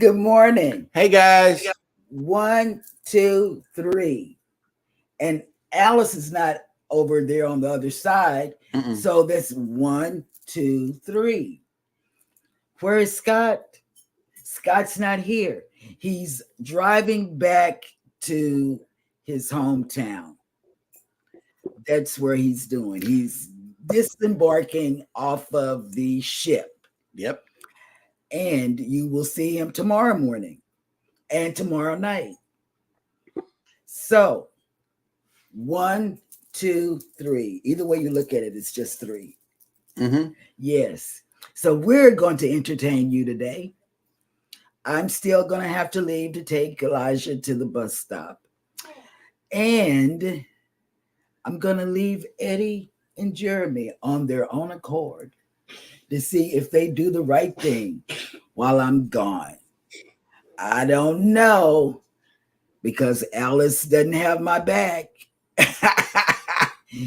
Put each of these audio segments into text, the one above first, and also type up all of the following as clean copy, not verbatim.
Good morning. Hey guys. 1, 2, 3. And Alice is not over there on the other side. So that's 1, 2, 3. Where is Scott? Scott's not here. He's driving back to his hometown. That's where he's doing. He's disembarking off of the ship. Yep. And you will see him tomorrow morning and tomorrow night. So 1, 2, 3. Either way you look at it, it's just 3. Yes. So we're going to entertain you today. I'm still going to have to leave to take Elijah to the bus stop. And I'm going to leave Eddie and Jeremy on their own accord to see if they do the right thing while I'm gone. I don't know, because Alice doesn't have my back.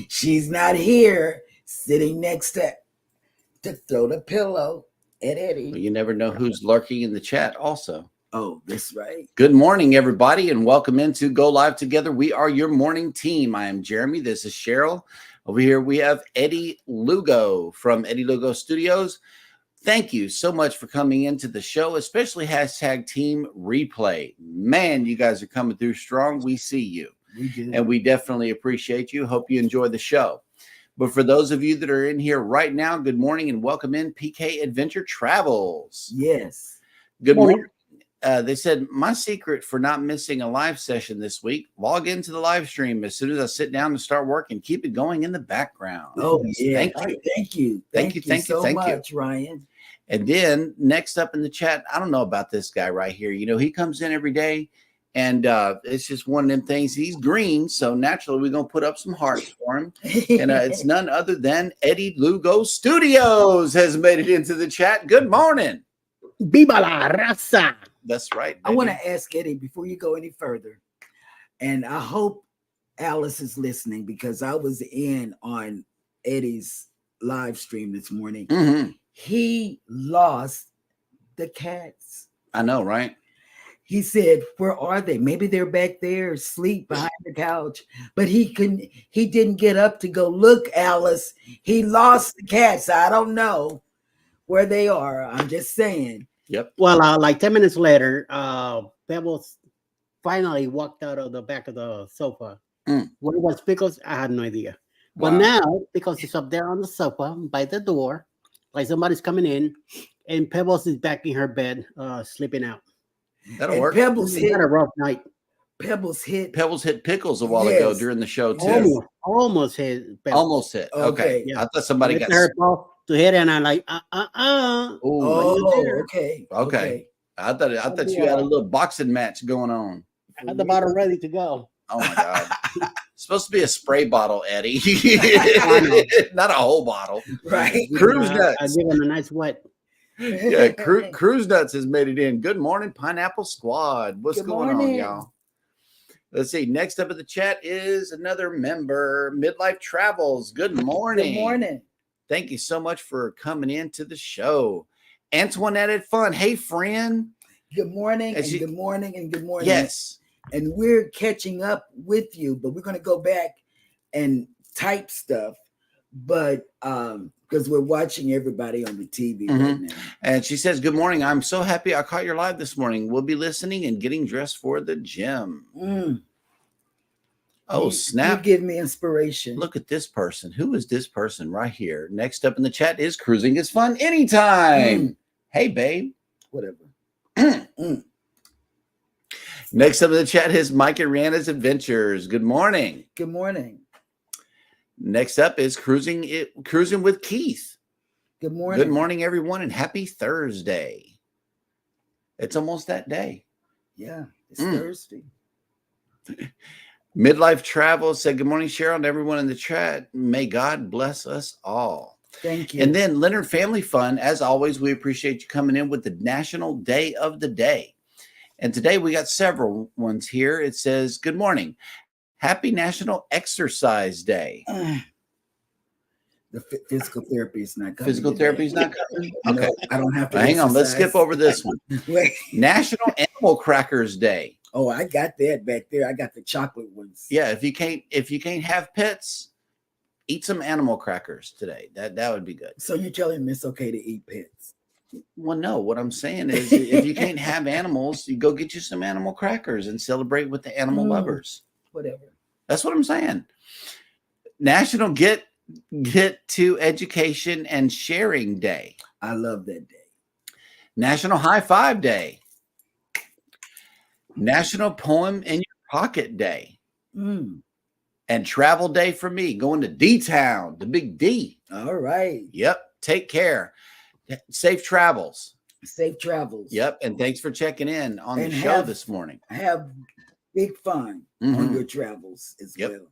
She's not here sitting next to throw the pillow at Eddie. Well, you never know who's lurking in the chat also. Oh, that's right. Good morning, everybody, and welcome into Go Live Together. We are your morning team. I am Jeremy. This is Cheryl. Over here, we have Eddie Lugo from Eddie Lugo Studios. Thank you so much for coming into the show, especially hashtag Team Replay. Man, you guys are coming through strong. We see you. We do. And we definitely appreciate you. Hope you enjoy the show. But for those of you that are in here right now, good morning and welcome in PK Adventure Travels. Yes. Good morning. They said, my secret for not missing a live session this week, log into the live stream as soon as I sit down to start work and keep it going in the background. Oh, yeah. Thank you. Thank you. Thank you so much, Ryan. And then next up in the chat, I don't know about this guy right here. You know, he comes in every day and it's just one of them things. He's green. So naturally, we're going to put up some hearts for him. And it's none other than Eddie Lugo Studios has made it into the chat. Good morning. Viva la raza. That's right. I want to ask Eddie before you go any further, and I hope Alice is listening, because I was in on Eddie's live stream this morning. He lost the cats. I know, right? He said, where are they? Maybe they're back there asleep behind the couch, but he didn't get up to go look, Alice. He lost the cats. I don't know where they are. I'm just saying. Yep. Well, like 10 minutes later, Pebbles finally walked out of the back of the sofa. Where was Pickles? I had no idea. Wow. But now, Pickles is up there on the sofa by the door, like somebody's coming in, and Pebbles is back in her bed, sleeping out. That'll work. Pebbles had a rough night. Pebbles hit Pickles a while ago during the show too. Almost hit. Pebbles. Almost hit. Okay. Yeah. I thought somebody got her to hit, and I'm like, okay. I thought you had a little boxing match going on. I had the bottle ready to go. Oh my God. It's supposed to be a spray bottle, Eddie. Not a whole bottle. Right. Cruise Nuts. I give him a nice wet. Yeah, Cruise Nuts has made it in. Good morning, Pineapple Squad. What's going on, y'all? Let's see. Next up in the chat is another member, Midlife Travels. Good morning. Good morning. Thank you so much for coming into the show. Antoinette had fun. Hey, friend. Good morning, good morning, and good morning. Yes. And we're catching up with you, but we're going to go back and type stuff. But because we're watching everybody on the TV right now. And she says, good morning. I'm so happy I caught your live this morning. We'll be listening and getting dressed for the gym. Oh, snap. You give me inspiration. Look at this person. Who is this person right here? Next up in the chat is Cruising is Fun Anytime. Hey, babe. Whatever. Next up in the chat is Mike and Rihanna's Adventures. Good morning. Good morning. Next up is Cruising with Keith. Good morning. Good morning, everyone, and happy Thursday. It's almost that day. Yeah, it's Thursday. Midlife Travel said, good morning, Cheryl, and everyone in the chat. May God bless us all. Thank you. And then Leonard Family Fun, as always, we appreciate you coming in with the National Day of the Day. And today we got several ones here. It says, good morning. Happy National Exercise Day. The physical therapy is not coming. Physical therapy is not coming? Okay. No, I don't have to. Hang on. Let's skip over this one. Wait. National Animal Crackers Day. Oh, I got that back there. I got the chocolate ones. Yeah. If you can't have pets, eat some animal crackers today. That would be good. So you're telling me it's okay to eat pets? Well, no. What I'm saying is, if you can't have animals, you go get you some animal crackers and celebrate with the animal lovers. Whatever. That's what I'm saying. National Get to Education and Sharing Day. I love that day. National High Five Day. National Poem in Your Pocket Day. And Travel Day for me, going to D-Town, the big D. All right. Yep. Take care. Safe travels. Safe travels. Yep. And thanks for checking in on the show this morning. Have big fun on your travels as well.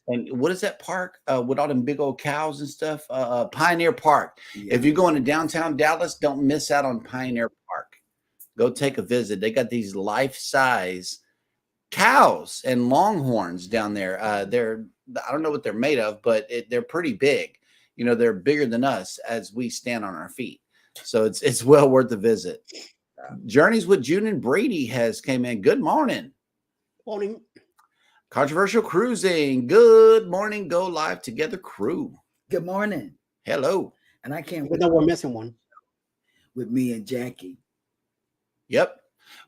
And what is that park with all them big old cows and stuff? Pioneer Park. Yeah. If you're going to downtown Dallas, don't miss out on Pioneer Park. Go take a visit. They got these life-size cows and longhorns down there. I don't know what they're made of, but they're pretty big. You know, they're bigger than us as we stand on our feet. So it's well worth the visit. Journeys with June and Brady has came in. Good morning. Morning. Controversial Cruising. Good morning. Go live together crew. Good morning. Hello. And I can't wait. We're missing one. With me and Jackie. Yep.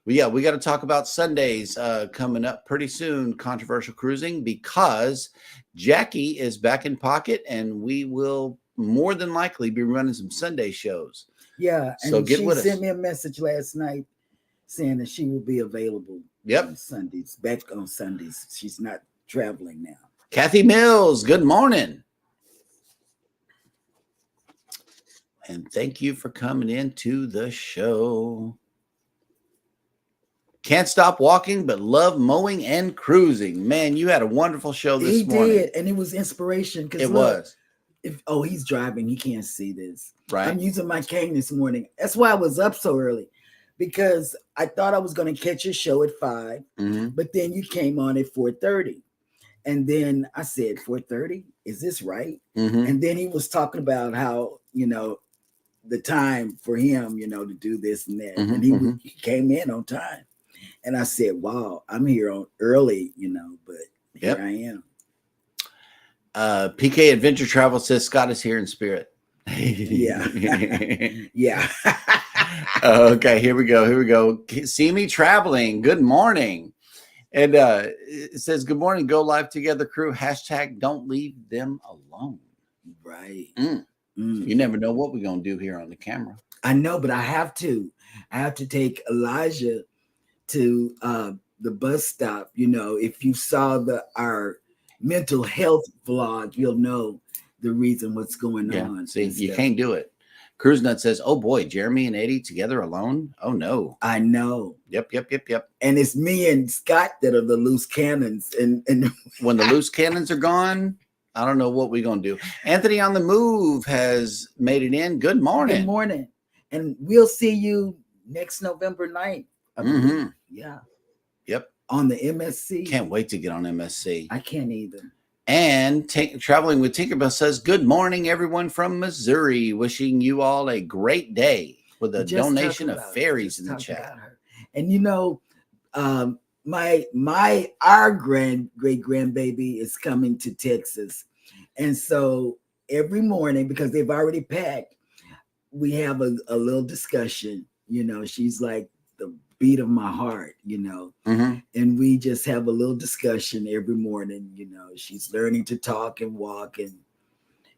We got to talk about Sundays coming up pretty soon, Controversial Cruising, because Jackie is back in pocket and we will more than likely be running some Sunday shows. Yeah. So and get with us. She sent me a message last night saying that she will be available. Yep. On Sundays, back on Sundays. She's not traveling now. Kathy Mills, good morning. And thank you for coming into the show. Can't stop walking, but love mowing and cruising. Man, you had a wonderful show this morning. He did, and it was inspiration. It was. He's driving. He can't see this. Right. I'm using my cane this morning. That's why I was up so early, because I thought I was going to catch your show at 5, but then you came on at 4:30. And then I said, 4:30? Is this right? And then he was talking about how, the time for him, to do this and that. And he came in on time. And I said, wow, I'm here on early, but here I am. PK Adventure Travel says Scott is here in spirit. Yeah. Yeah. Okay, here we go. See me traveling. Good morning. And it says, good morning, Go Live Together crew. # don't leave them alone. Right. You never know what we're going to do here on the camera. I know, but I have to take Elijah to the bus stop. If you saw our mental health vlog, you'll know the reason what's going on. See, you can't do it. Cruise Nut says, oh boy, Jeremy and Eddie together alone? Oh no. I know. Yep. And it's me and Scott that are the loose cannons. And when the loose cannons are gone, I don't know what we're going to do. Anthony on the Move has made it in. Good morning. Good morning. And we'll see you next November 9th. Yeah. Yep. On the MSC. Can't wait to get on MSC. I can't either. And Traveling with Tinkerbell says, good morning, everyone from Missouri. Wishing you all a great day with a donation of fairies in the chat. And our great grandbaby is coming to Texas. And so every morning, because they've already packed, we have a little discussion. She's like the beat of my heart, and we just have a little discussion every morning. She's learning to talk and walk, and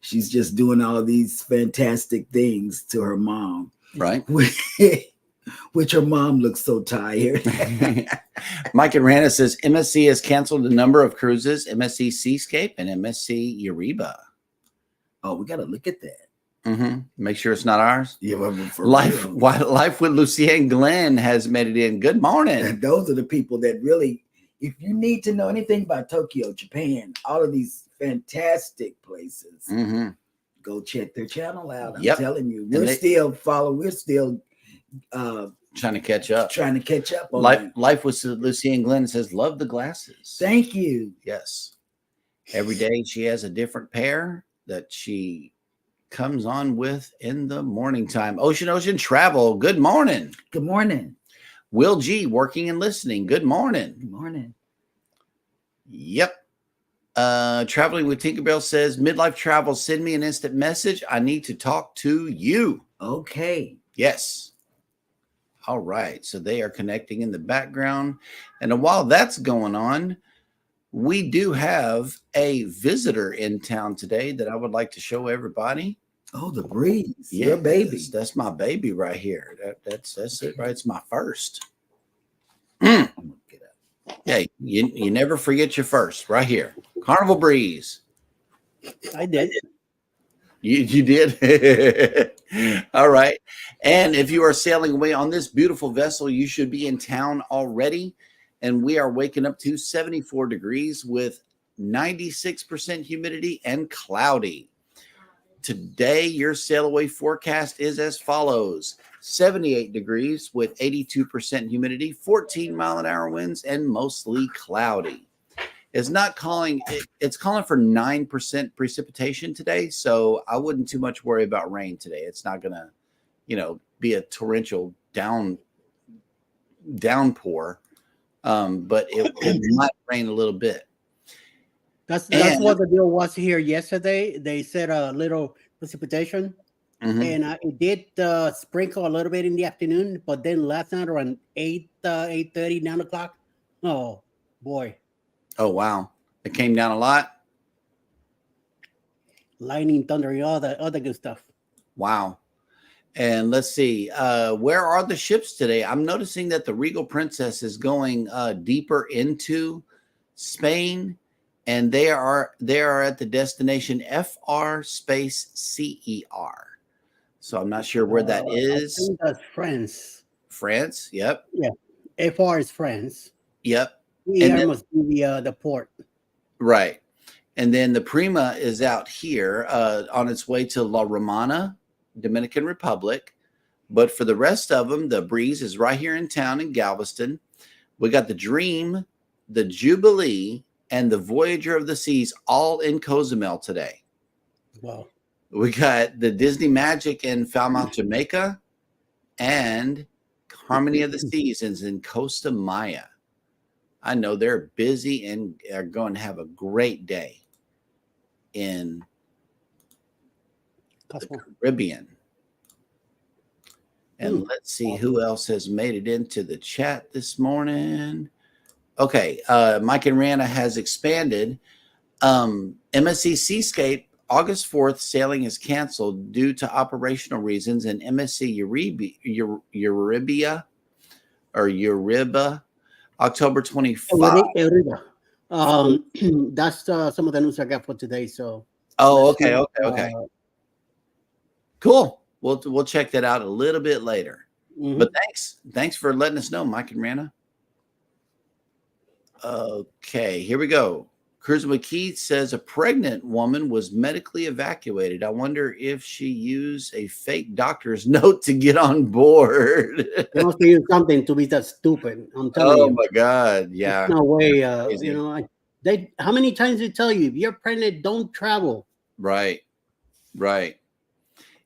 she's just doing all these fantastic things to her mom, right? Which her mom looks so tired. Mike and Rana says MSC has canceled a number of cruises, MSC Seascape and MSC Uriba. Oh, we got to look at that. Make sure it's not ours. Yeah, Life with Lucien Glenn has made it in. Good morning. And those are the people that really, if you need to know anything about Tokyo, Japan, all of these fantastic places, go check their channel out. I'm telling you, we're still trying to catch up. On Life with Lucien Glenn says, love the glasses. Thank you. Yes. Every day she has a different pair. that she comes on with in the morning time. Ocean Travel. Good morning. Good morning. Will G, working and listening. Good morning. Good morning. Yep. Traveling with Tinkerbell says, midlife travel, send me an instant message. I need to talk to you. Okay. Yes. All right. So they are connecting in the background. And while that's going on, we do have a visitor in town today that I would like to show everybody. Oh, the breeze. Yeah, Your baby. That's my baby right here. That's it, right? It's my first. I'm gonna get up. Yeah, you never forget your first, right here. Carnival Breeze. I did. You did? All right. And if you are sailing away on this beautiful vessel, you should be in town already. And we are waking up to 74 degrees with 96% humidity and cloudy. Today, your sail away forecast is as follows: 78 degrees with 82% humidity, 14-mile-an-hour winds, and mostly cloudy. It's calling for 9% precipitation today, so I wouldn't too much worry about rain today. It's not gonna, be a torrential downpour, but it might rain a little bit. That's what the deal was here yesterday. They said a little precipitation, and it did sprinkle a little bit in the afternoon, but then last night around 8:30, 9 o'clock, oh boy. Oh, wow. It came down a lot? Lightning, thunder, and all the other good stuff. Wow. And let's see. Where are the ships today? I'm noticing that the Regal Princess is going deeper into Spain, and they are at the destination FR space CER. So I'm not sure where that is. I think that's France. France, yep. Yeah. FR is France. Yep. CER must be the port. Right. And then the Prima is out here on its way to La Romana, Dominican Republic. But for the rest of them, the Breeze is right here in town in Galveston. We got the Dream, the Jubilee, and the Voyager of the Seas all in Cozumel today. Wow. We got the Disney Magic in Falmouth, Jamaica, and Harmony of the Seasons in Costa Maya. I know they're busy and are going to have a great day in the Caribbean. And let's see who else has made it into the chat this morning. Okay, Mike and Rana has expanded. MSC Seascape, August 4th, sailing is canceled due to operational reasons, and MSC Euriba, October 25. That's some of the news I got for today. So. Oh, okay. Cool. We'll check that out a little bit later. But thanks for letting us know, Mike and Rana. Okay, here we go. Cruiser McKee says a pregnant woman was medically evacuated. I wonder if she used a fake doctor's note to get on board. They must use something to be that stupid. I'm telling you. Oh my God! Yeah. There's no way. How many times they tell you if you're pregnant, don't travel. Right.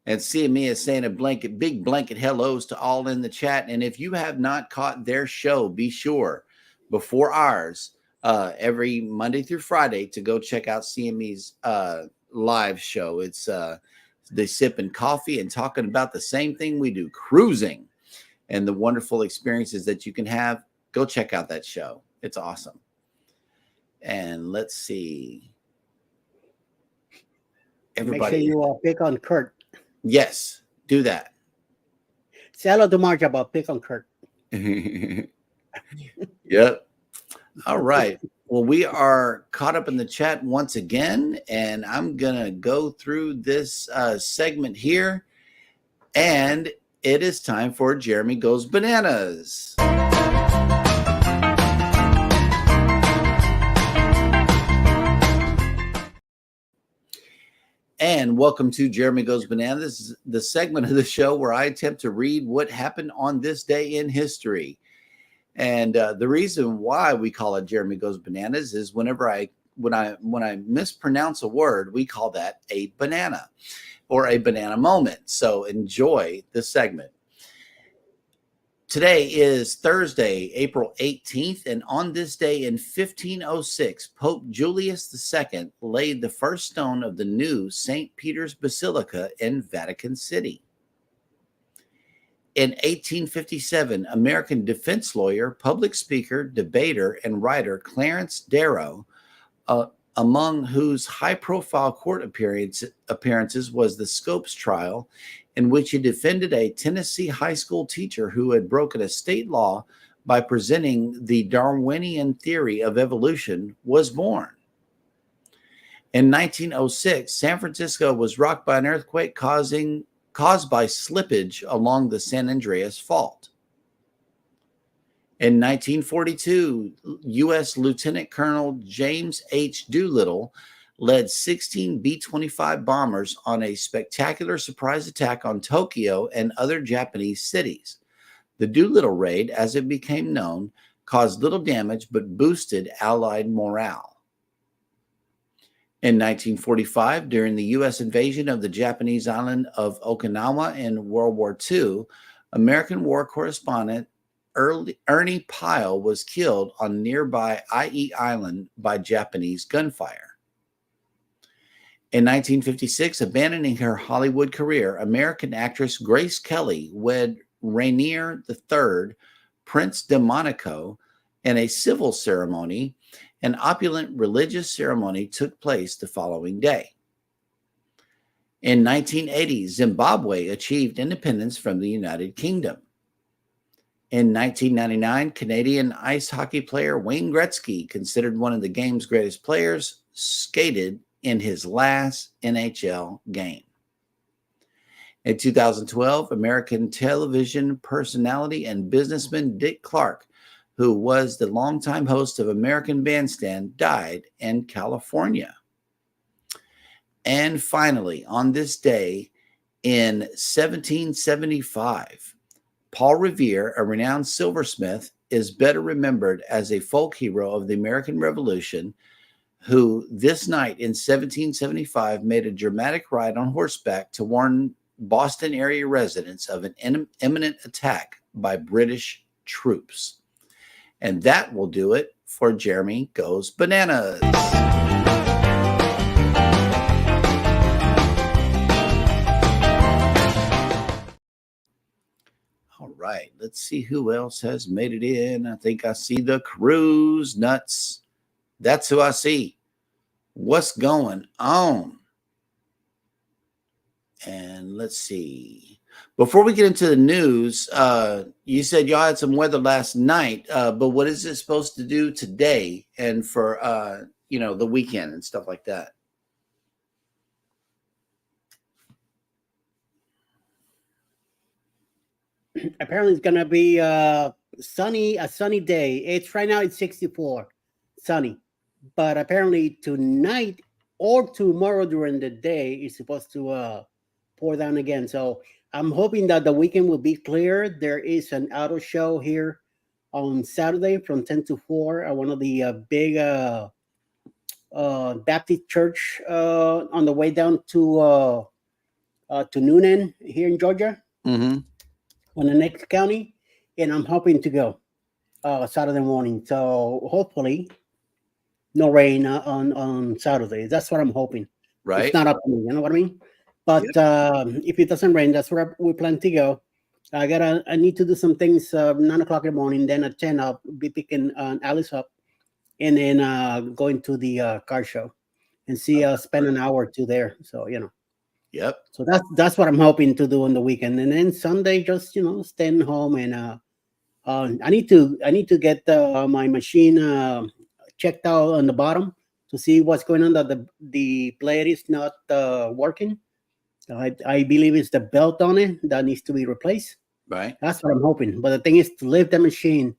And CME is saying big blanket hellos to all in the chat. And if you have not caught their show, be sure before ours, every Monday through Friday, to go check out CME's live show. It's they sipping coffee and talking about the same thing we do, cruising, and the wonderful experiences that you can have. Go check out that show. It's awesome. And let's see. Everybody, make sure you pick on Kurt. Yes, do that. Say hello to Mark about pick on Kurt. Yep. All right. Well, we are caught up in the chat once again, and I'm going to go through this segment here, and it is time for Jeremy Goes Bananas. And welcome to Jeremy Goes Bananas. This is the segment of the show where I attempt to read what happened on this day in history. And the reason why we call it Jeremy Goes Bananas is whenever I when I mispronounce a word, we call that a banana or a banana moment. So enjoy this segment. Today is Thursday, April 18th, and on this day in 1506, Pope Julius II laid the first stone of the new St. Peter's Basilica in Vatican City. In 1857, American defense lawyer, public speaker, debater, and writer Clarence Darrow, among whose high-profile court appearances was the Scopes trial, in which he defended a Tennessee high school teacher who had broken a state law by presenting the Darwinian theory of evolution, was born. In 1906, San Francisco was rocked by an earthquake caused by slippage along the San Andreas Fault. In 1942, U.S. Lieutenant Colonel James H. Doolittle led 16 B-25 bombers on a spectacular surprise attack on Tokyo and other Japanese cities. The Doolittle raid, as it became known, caused little damage but boosted Allied morale. In 1945, during the U.S. invasion of the Japanese island of Okinawa in World War II, American war correspondent Ernie Pyle was killed on nearby IE Island by Japanese gunfire. In 1956, abandoning her Hollywood career, American actress Grace Kelly wed Rainier III, Prince de Monaco, in a civil ceremony. An opulent religious ceremony took place the following day. In 1980, Zimbabwe achieved independence from the United Kingdom. In 1999, Canadian ice hockey player Wayne Gretzky, considered one of the game's greatest players, skated in his last NHL game. In 2012, American television personality and businessman Dick Clark, who was the longtime host of American Bandstand, died in California. And finally, on this day in 1775, Paul Revere, a renowned silversmith, is better remembered as a folk hero of the American Revolution, who this night in 1775 made a dramatic ride on horseback to warn Boston area residents of an imminent attack by British troops. And that will do it for Jeremy Goes Bananas. All right, let's see who else has made it in. I think I see the Cruise Nuts. That's who I see. What's going on? And let's see. Before we get into the news, you said y'all had some weather last night, but what is it supposed to do today and for, the weekend and stuff like that? Apparently, it's gonna be a sunny day. It's right now it's 64, sunny, but apparently tonight or tomorrow during the day it's supposed to pour down again. So I'm hoping that the weekend will be clear. There is an auto show here on Saturday from 10 to 4 at one of the big Baptist church on the way down to Noonan here in Georgia. Mm-hmm. On the next county, and I'm hoping to go Saturday morning. So hopefully, no rain on Saturday. That's what I'm hoping. Right. It's not up to me. You know what I mean? But if it doesn't rain, that's where we plan to go. I need to do some things 9 o'clock in the morning. Then at 10, I'll be picking Alice up, and then going to the car show and spend an hour or two there. So Yep. So that's what I'm hoping to do on the weekend, and then Sunday just staying home. And I need to get my machine checked out on the bottom to see what's going on. That the blade is not working. I believe it's the belt on it that needs to be replaced. Right. That's what I'm hoping. But the thing is to lift the machine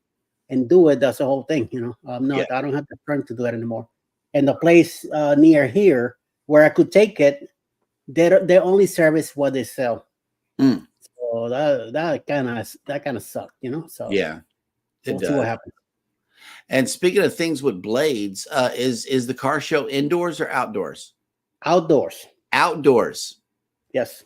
and do it. That's the whole thing. I don't have the time to do that anymore. And the place near here where I could take it, they only service what they sell. So that kind of sucked, So yeah, we'll see what happens. And speaking of things with blades, is the car show indoors or outdoors? Outdoors. Outdoors. Yes.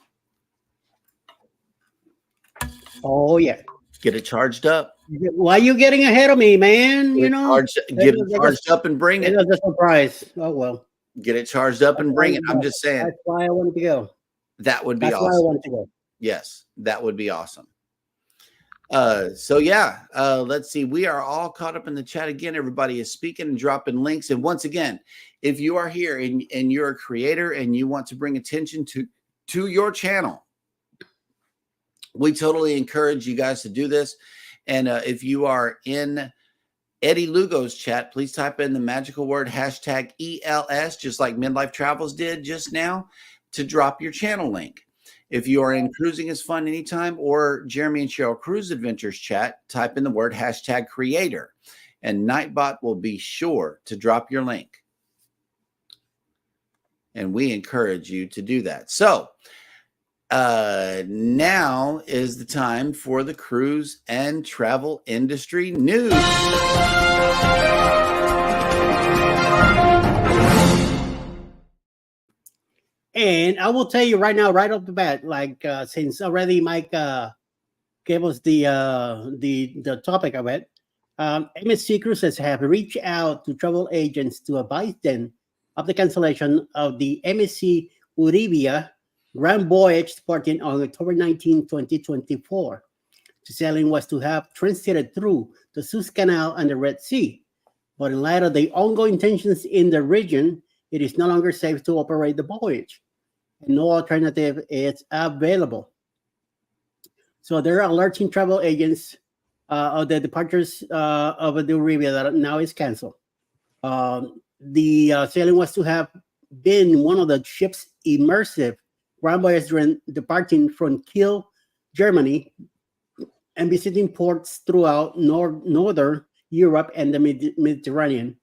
Oh yeah. Get it charged up. Why are you getting ahead of me, man? Get it charged up and bring it. That's a surprise. Oh well. Get it charged up and bring it. I'm just saying. That's why I wanted to go. That would be awesome. That's why I wanted to go. Yes, that would be awesome. So yeah, let's see. We are all caught up in the chat again. Everybody is speaking and dropping links. And once again, if you are here and you're a creator and you want to bring attention to your channel, we totally encourage you guys to do this. And if you are in Eddie Lugo's chat, please type in the magical word #ELS, just like Midlife Travels did just now, to drop your channel link. If you are in Cruising is Fun Anytime or Jeremy and Sheryl Cruise Adventures chat, type in the word #creator, and Nightbot will be sure to drop your link. And we encourage you to do that. So now is the time for the cruise and travel industry news. And I will tell you right now, right off the bat, like since already Mike gave us the topic of it, MSC Cruises have reached out to travel agents to advise them of the cancellation of the MSC Uribia Grand Voyage departing on October 19, 2024. The sailing was to have transited through the Suez Canal and the Red Sea, but in light of the ongoing tensions in the region, it is no longer safe to operate the voyage, and no alternative is available. So they're alerting travel agents of the departures of the Uribia that now is canceled. The sailing was to have been one of the ship's immersive Grand Voyage during departing from Kiel, Germany, and visiting ports throughout northern Europe and the Mediterranean,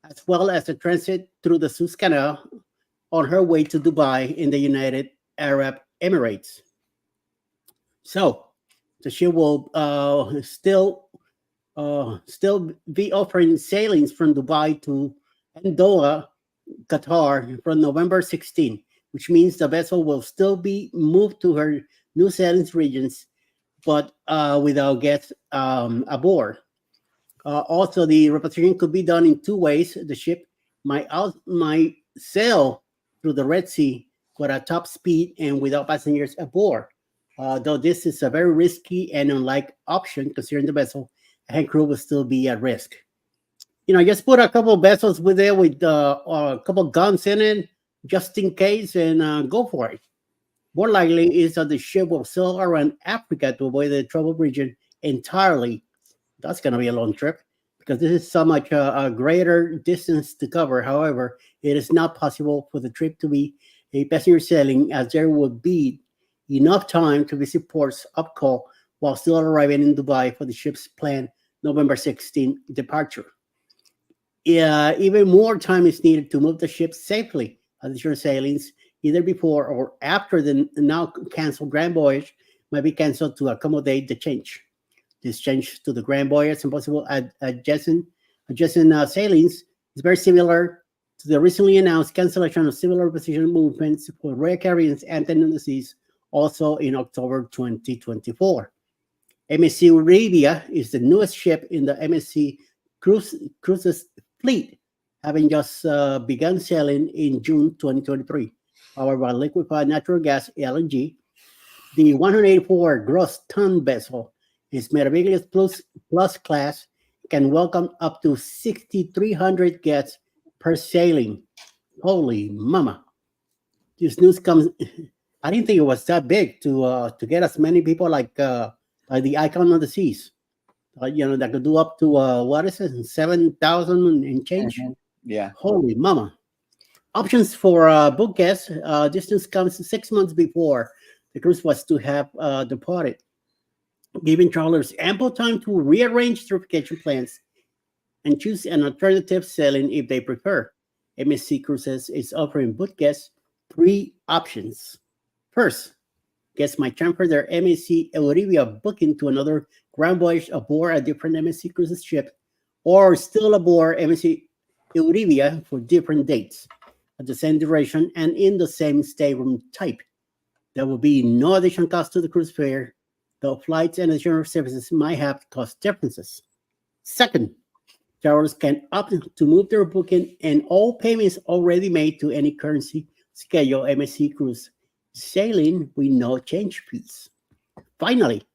as well as a transit through the Suez Canal on her way to Dubai in the United Arab Emirates. So the ship will still be offering sailings from Dubai to Doha, Qatar from November 16, which means the vessel will still be moved to her new sailings regions, but without guests aboard. Also, the repatriation could be done in two ways. The ship might sail through the Red Sea, but at top speed and without passengers aboard. Though this is a very risky and unlikely option, considering the vessel and crew will still be at risk. Just put a couple of vessels with there with a couple of guns in it, just in case, and go for it. More likely is that the ship will sail around Africa to avoid the trouble region entirely. That's going to be a long trip because this is so much a greater distance to cover. However, it is not possible for the trip to be a passenger sailing, as there would be enough time to visit ports up call while still arriving in Dubai for the ship's planned November 16 departure. Even more time is needed to move the ship safely at the short sailings, either before or after the now canceled Grand Voyage might be canceled to accommodate the change. This change to the Grand Voyage and possible adjacent sailings is very similar to the recently announced cancellation of similar position movements for Royal Caribbean's Anthem on the Seas, also in October 2024. MSC Arabia is the newest ship in the MSC Cruises fleet, having just begun sailing in June 2023. Powered by liquefied natural gas (LNG), the 184 gross ton vessel is Meraviglia Plus class, can welcome up to 6,300 guests per sailing. Holy mama! This news comes. I didn't think it was that big to get as many people like the Icon of the Seas. That could do up to 7,000 and change. Mm-hmm. Yeah. Holy mama! Options for book guests. This news comes 6 months before the cruise was to have departed, giving travelers ample time to rearrange their vacation plans and choose an alternative sailing if they prefer. MSC Cruises is offering book guests 3 options. First, guests might transfer their MSC Euribia booking to another Grand Voyage aboard a different MSC Cruises ship or still aboard MSC Euribia for different dates at the same duration and in the same stateroom type. There will be no additional cost to the cruise fare, though flights and additional services might have cost differences. Second, travelers can opt to move their booking and all payments already made to any currency schedule MSC Cruise sailing with no change fees. Finally,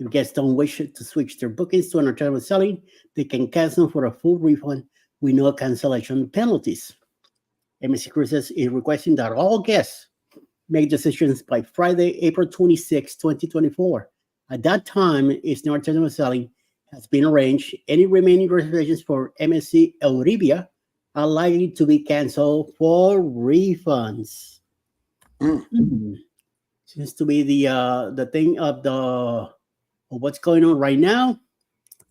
if guests don't wish to switch their bookings to an alternative sailing, they can cancel for a full refund with no cancellation penalties. MSC Cruises is requesting that all guests make decisions by Friday, April 26, 2024. At that time, its no alternative sailing has been arranged. Any remaining reservations for MSC Euribia are likely to be canceled for refunds. Seems to be the thing of what's going on right now.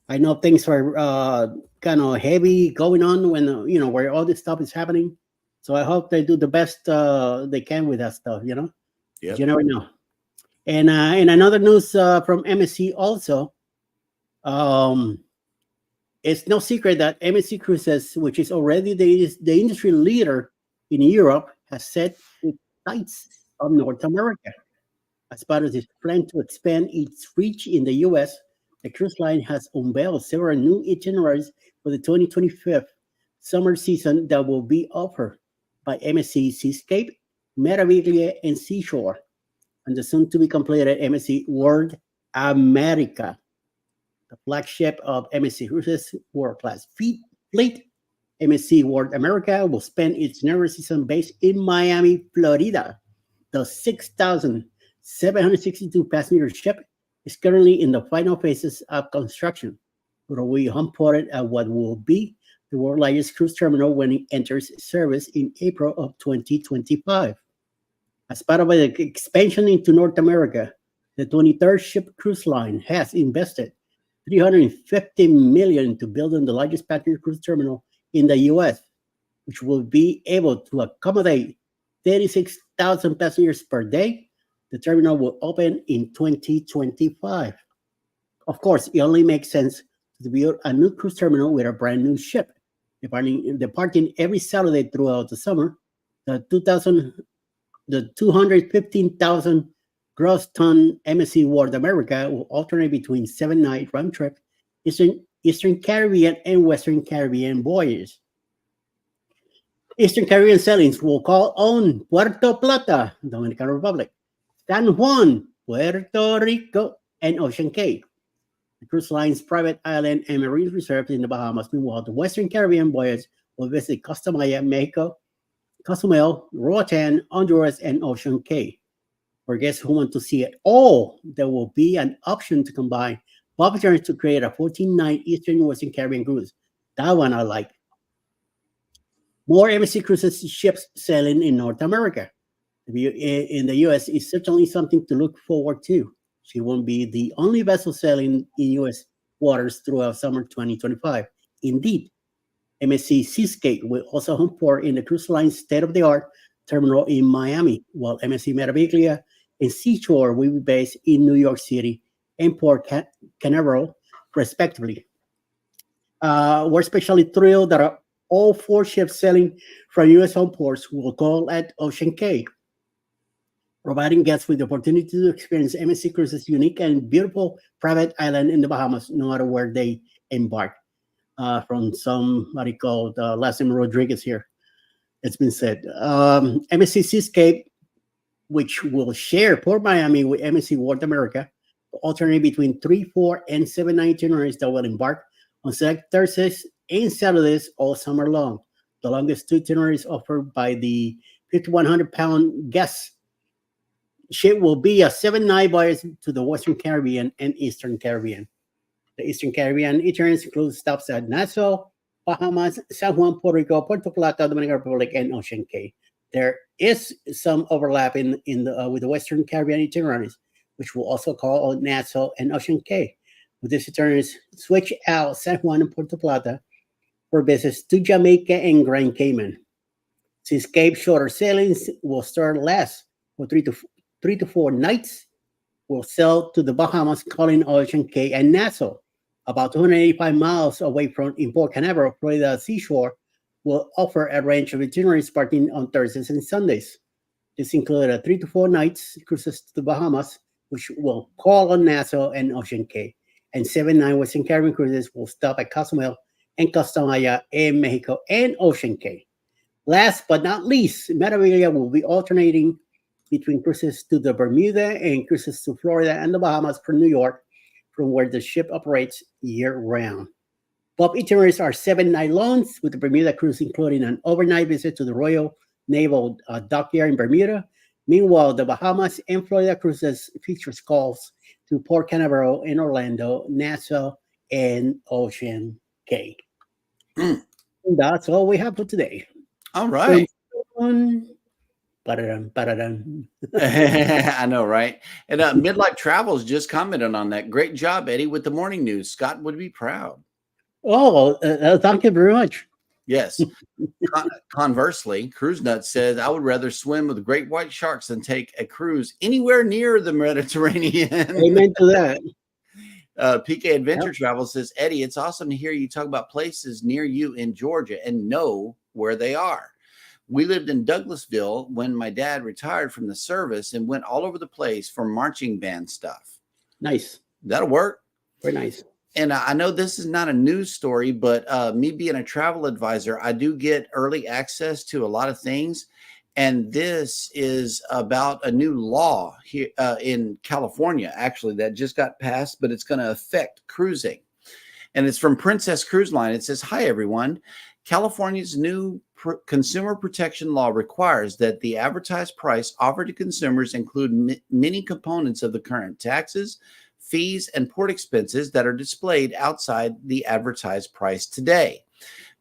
I know things are kind of heavy going on when where all this stuff is happening. So I hope they do the best they can with that stuff. Yep. You never know. And in another news from MSC also, it's no secret that MSC Cruises, which is already the industry leader in Europe, has set its sights on North America. As part of its plan to expand its reach in the U.S., the cruise line has unveiled several new itineraries for the 2025 summer season that will be offered by MSC Seascape, Meraviglia, and Seashore, and the soon-to-be completed MSC World America, the flagship of MSC Cruises world-class fleet. MSC World America will spend its summer season based in Miami, Florida. The 6,762 passenger ship is currently in the final phases of construction, but will be homeported at what will be the world's largest cruise terminal when it enters service in April of 2025. As part of the expansion into North America, the 23rd Ship Cruise Line has invested $350 million to build the largest passenger cruise terminal in the U.S., which will be able to accommodate 36,000 passengers per day. The terminal will open in 2025. Of course, it only makes sense to build a new cruise terminal with a brand new ship. Departing every Saturday throughout the summer, the 215,000 gross ton MSC World America will alternate between 7-night round trip Eastern Caribbean and Western Caribbean voyages. Eastern Caribbean sailings will call on Puerto Plata, Dominican Republic, San Juan, Puerto Rico, and Ocean Cay. The cruise line's private island and marine reserves in the Bahamas. Meanwhile, the Western Caribbean voyage will visit Costa Maya, Mexico, Cozumel, Roatan, Honduras, and Ocean Cay. For guests who want to see it all, there will be an option to combine both journeys to create a 14-night Eastern and Western Caribbean cruise. That one I like. More MSC Cruises ships sailing in North America. In the U.S. is certainly something to look forward to. She won't be the only vessel sailing in U.S. waters throughout summer 2025. Indeed, MSC Seascape will also home port in the cruise line's state-of-the-art terminal in Miami, while MSC Meraviglia and Seashore will be based in New York City and Port Canaveral, respectively. We're especially thrilled that all 4 ships sailing from U.S. home ports will call at Ocean Cay, providing guests with the opportunity to experience MSC Cruises' unique and beautiful private island in the Bahamas, no matter where they embark. From somebody called Lasim Rodriguez here, it's been said. MSC Seascape, which will share Port Miami with MSC World America, alternate between 3, 4, and 7-night itineraries that will embark on select Thursdays and Saturdays all summer long. The longest 2 itineraries offered by the 5,100-pound guest ship will be a 7-night voyage to the Western Caribbean and Eastern Caribbean. The Eastern Caribbean itineraries include stops at Nassau, Bahamas, San Juan, Puerto Rico, Puerto Plata, Dominican Republic, and Ocean Cay. There is some overlap with the Western Caribbean itineraries, which will also call on Nassau and Ocean Cay. With these itineraries, switch out San Juan and Puerto Plata for visits to Jamaica and Grand Cayman. Seascape shorter sailings will start last for 3 to 4 nights. Will sail to the Bahamas, calling Ocean Cay and Nassau. about 285 miles away from in Port Canaveral, Florida seashore, will offer a range of itineraries starting on Thursdays and Sundays. This includes a 3 to 4 nights cruises to the Bahamas, which will call on Nassau and Ocean Cay, and 7 night Western Caribbean cruises will stop at Cozumel and Costa Maya in Mexico and Ocean Cay. Last but not least, Meraviglia will be alternating between cruises to the Bermuda and cruises to Florida and the Bahamas from New York, from where the ship operates year-round. Both itineraries are 7 night longs, with the Bermuda cruise including an overnight visit to the Royal Naval Dockyard in Bermuda. Meanwhile, the Bahamas and Florida cruises features calls to Port Canaveral in Orlando, Nassau, and Ocean Cay. That's all we have for today. All right. I know, right? And Midlife Travels just commented on that. Great job, Eddie, with the morning news. Scott would be proud. Oh, thank you very much. Yes. Conversely, Cruise Nut says, I would rather swim with great white sharks than take a cruise anywhere near the Mediterranean. Amen to that. PK Adventure Travel says, Eddie, it's awesome to hear you talk about places near you in Georgia and know where they are. We lived in Douglasville when my dad retired from the service and went all over the place for marching band stuff. Nice. That'll work. Very nice. And I know this is not a news story, but me being a travel advisor, I do get early access to a lot of things. And this is about a new law here in California, actually, that just got passed, but it's going to affect cruising. And it's from Princess Cruise Line. It says, hi, everyone. California's new consumer protection law requires that the advertised price offered to consumers include many components of the current taxes, fees, and port expenses that are displayed outside the advertised price today.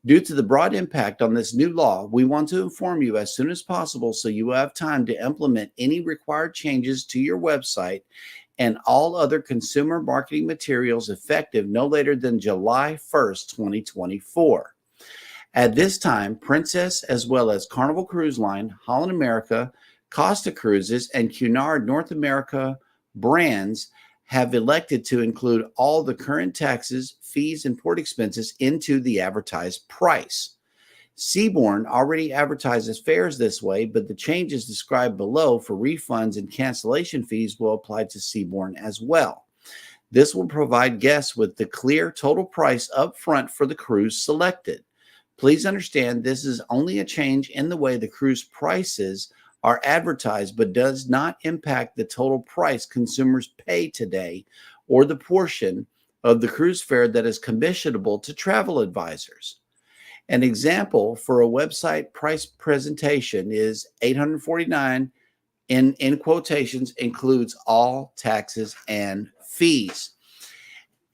Due to the broad impact on this new law, we want to inform you as soon as possible so you have time to implement any required changes to your website and all other consumer marketing materials effective no later than July 1st, 2024. At this time, Princess, as well as Carnival Cruise Line, Holland America, Costa Cruises, and Cunard North America brands have elected to include all the current taxes, fees, and port expenses into the advertised price. Seabourn already advertises fares this way, but the changes described below for refunds and cancellation fees will apply to Seabourn as well. This will provide guests with the clear total price up front for the cruise selected. Please understand this is only a change in the way the cruise prices are advertised, but does not impact the total price consumers pay today or the portion of the cruise fare that is commissionable to travel advisors. An example for a website price presentation is $849 in quotations includes all taxes and fees.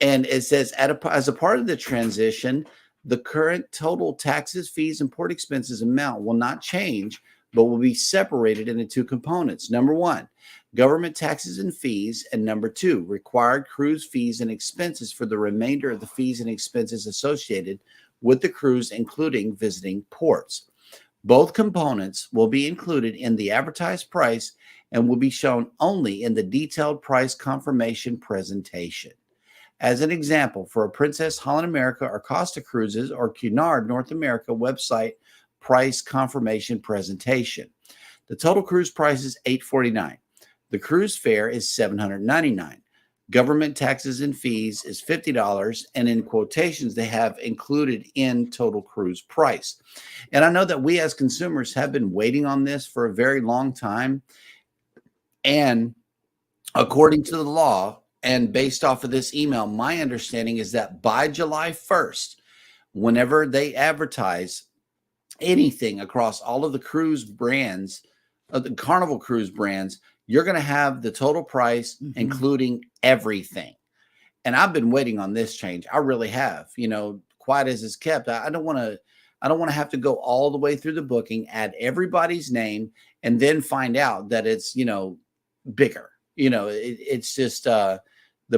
And it says as a part of the transition, the current total taxes, fees, and port expenses amount will not change, but will be separated into two components. Number one, government taxes and fees, and number two, required cruise fees and expenses for the remainder of the fees and expenses associated with the cruise, including visiting ports. Both components will be included in the advertised price and will be shown only in the detailed price confirmation presentation. As an example, for a Princess, Holland America, or Costa Cruises, or Cunard North America website price confirmation presentation, the total cruise price is $849. The cruise fare is $799. Government taxes and fees is $50, and in quotations, they have included in total cruise price. And I know that we as consumers have been waiting on this for a very long time. And according to the law, and based off of this email, my understanding is that by July 1st, whenever they advertise anything across all of the cruise brands, the Carnival cruise brands, you're going to have the total price, including everything. And I've been waiting on this change. I really have. You know, quiet as it's kept. I don't want to have to go all the way through the booking, add everybody's name, and then find out that it's, you know, bigger. You know, it's just the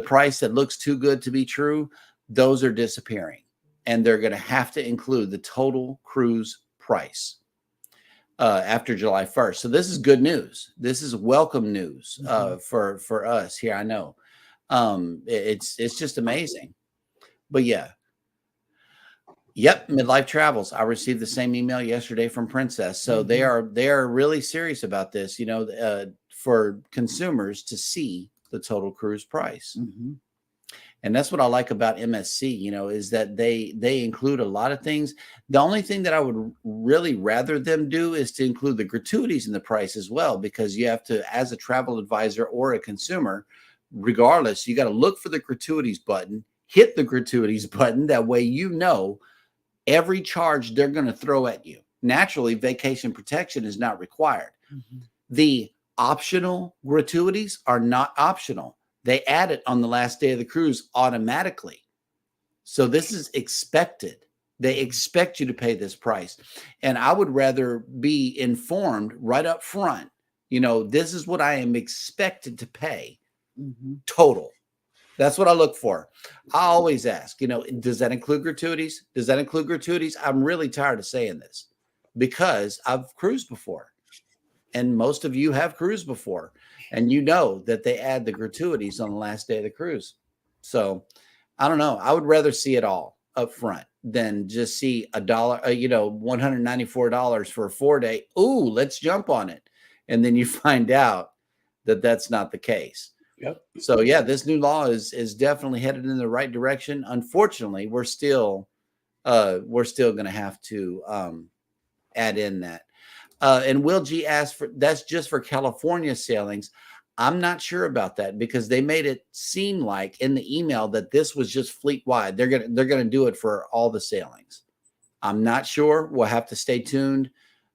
price that looks too good to be true. Those are disappearing, and they're going to have to include the total cruise price after July 1st. So this is good news. This is welcome news for us here. I know it's just amazing. But yeah. Yep, Midlife Travels. I received the same email yesterday from Princess. So they are really serious about this, for consumers to see the total cruise price. And that's what I like about MSC, is that they include a lot of things. The only thing that I would really rather them do is to include the gratuities in the price as well, because you have to, as a travel advisor or a consumer, regardless, you got to look for the gratuities button, hit the gratuities button. That way, every charge they're going to throw at you. Naturally, vacation protection is not required. The optional gratuities are not optional. They add it on the last day of the cruise automatically. So this is expected. They expect you to pay this price. And I would rather be informed right up front, this is what I am expected to pay total. That's what I look for. I always ask, does that include gratuities? Does that include gratuities? I'm really tired of saying this because I've cruised before, and most of you have cruised before, and you know that they add the gratuities on the last day of the cruise. So I don't know. I would rather see it all up front than just see $194 for a 4-day. Ooh, let's jump on it. And then you find out that that's not the case. Yep. So yeah, this new law is definitely headed in the right direction. Unfortunately, we're still going to have to add in that. And Will G asked for that's just for California sailings. I'm not sure about that because they made it seem like in the email that this was just fleet wide. They're gonna do it for all the sailings. I'm not sure. We'll have to stay tuned